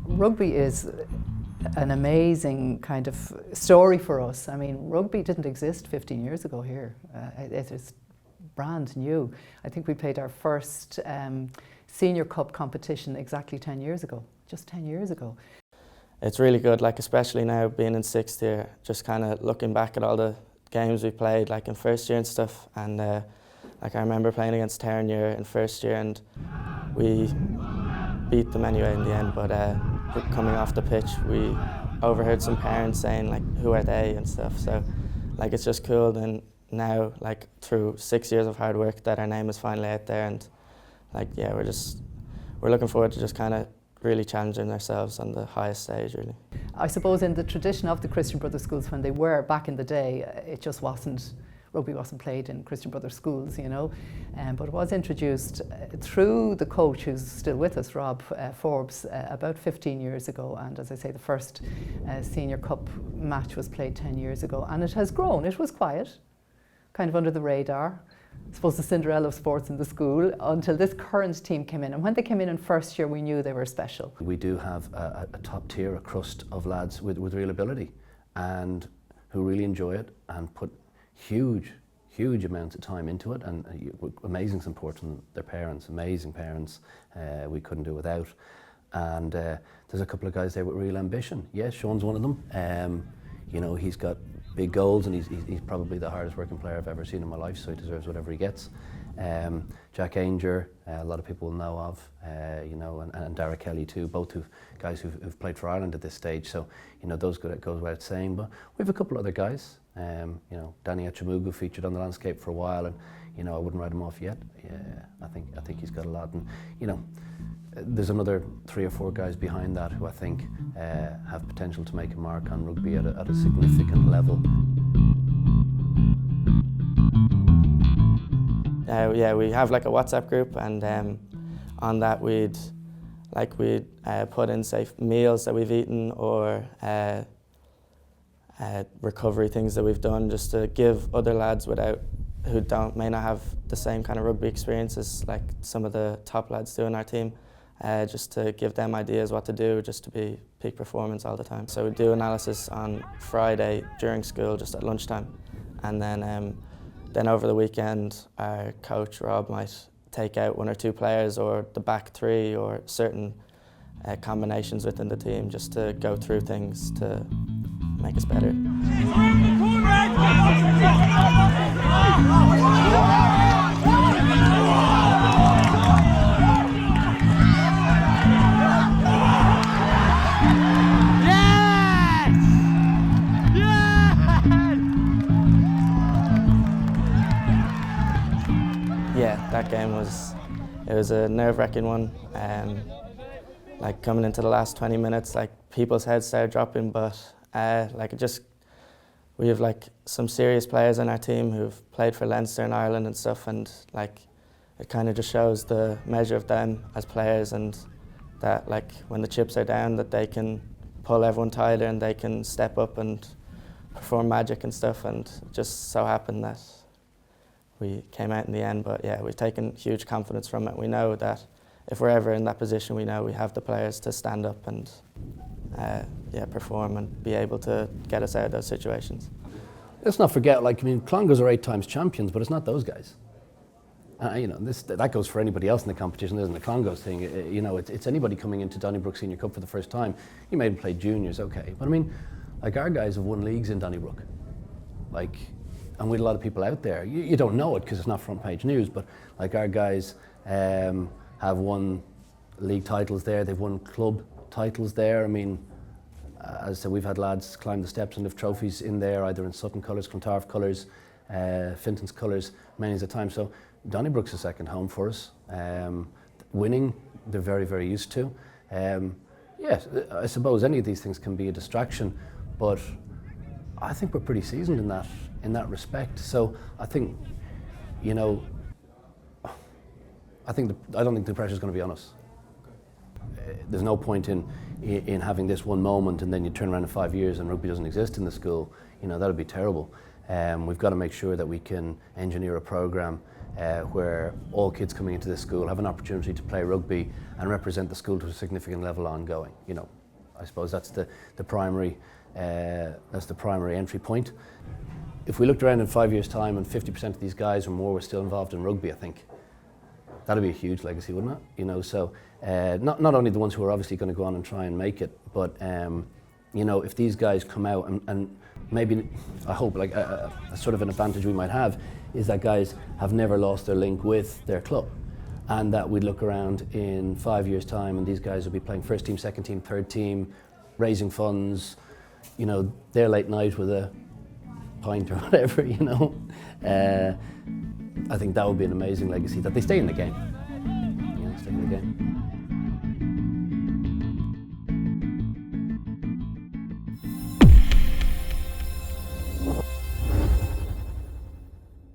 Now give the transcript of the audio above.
Rugby is an amazing kind of story for us. I mean, rugby didn't exist 15 years ago here. It is brand new. I think we played our first Senior Cup competition exactly 10 years ago, just 10 years ago. It's really good, like especially now being in sixth year, just kind of looking back at all the games we played like in first year and stuff, and like I remember playing against Terranure in first year and we beat them anyway in the end, but coming off the pitch we overheard some parents saying like, who are they and stuff, so like it's just cool then now, like through 6 years of hard work, that our name is finally out there, and like yeah, we're looking forward to just kind of really challenging ourselves on the highest stage, really. I suppose in the tradition of the Christian Brothers schools when they were back in the day, it just wasn't, rugby wasn't played in Christian Brothers schools, you know, but it was introduced through the coach who's still with us, Rob Forbes, about 15 years ago, and as I say, the first Senior Cup match was played 10 years ago, and it has grown. It was quiet, kind of under the radar. I suppose the Cinderella of sports in the school, until this current team came in. And when they came in first year, we knew they were special. We do have a top tier, a crust of lads with real ability and who really enjoy it and put huge amounts of time into it, and amazing support from their parents, amazing parents we couldn't do without. And there's a couple of guys there with real ambition. Yeah, Sean's one of them. You know, he's got big goals and he's probably the hardest working player I've ever seen in my life, so he deserves whatever he gets. Jack Ainger, a lot of people will know of, you know, and Dara Kelly too, both guys who've played for Ireland at this stage, so you know, those goes without saying. But we have a couple other guys, you know, Danny Achamugu featured on the landscape for a while, and you know, I wouldn't write him off yet. Yeah, I think he's got a lot, and you know, there's another 3 or 4 guys behind that who I think have potential to make a mark on rugby at a significant level. Yeah, we have like a WhatsApp group, and on that we'd put in, say, meals that we've eaten or recovery things that we've done, just to give other lads who may not have the same kind of rugby experiences like some of the top lads do in our team. Just to give them ideas what to do, just to be peak performance all the time. So we do analysis on Friday during school, just at lunchtime, and then over the weekend, our coach Rob might take out 1 or 2 players, or the back 3, or certain combinations within the team, just to go through things to make us better. Yeah, that game was a nerve-wracking one. Like coming into the last 20 minutes, like people's heads started dropping, but we have like some serious players on our team who've played for Leinster and Ireland and stuff, and like it kind of just shows the measure of them as players, and that like when the chips are down, that they can pull everyone tighter and they can step up and perform magic and stuff, and it just so happened that we came out in the end. But yeah, we've taken huge confidence from it. We know that if we're ever in that position, we know we have the players to stand up and perform and be able to get us out of those situations. Let's not forget, like, I mean, Clongowes are 8 times champions, but it's not those guys. You know, that goes for anybody else in the competition. Isn't the Clongowes thing? You know, it's anybody coming into Donnybrook Senior Cup for the first time. You may have played juniors, okay, but I mean, like our guys have won leagues in Donnybrook, like. And we had a lot of people out there. You don't know it because it's not front page news, but like our guys have won league titles there. They've won club titles there. I mean, as I said, we've had lads climb the steps and lift trophies in there, either in Sutton colours, Clontarf colours, Fintan's colours, many a time. So Donnybrook's a second home for us. Winning, they're very, very used to. Yes, I suppose any of these things can be a distraction, but I think we're pretty seasoned in that respect. So I think, you know, I don't think the pressure's going to be on us. There's no point in having this one moment and then you turn around in 5 years and rugby doesn't exist in the school. You know, that would be terrible. We've got to make sure that we can engineer a programme where all kids coming into this school have an opportunity to play rugby and represent the school to a significant level ongoing. You know, I suppose that's the primary entry point. If we looked around in 5 years' time and 50% of these guys or more were still involved in rugby, I think that'd be a huge legacy, wouldn't it? You know, so not only the ones who are obviously going to go on and try and make it, but you know, if these guys come out and maybe, I hope, like a sort of an advantage we might have is that guys have never lost their link with their club, and that we'd look around in 5 years' time and these guys will be playing first team, second team, third team, raising funds, you know, their late night with a pint or whatever, you know. I think that would be an amazing legacy, that they stay in the game. Yeah, stay in the game.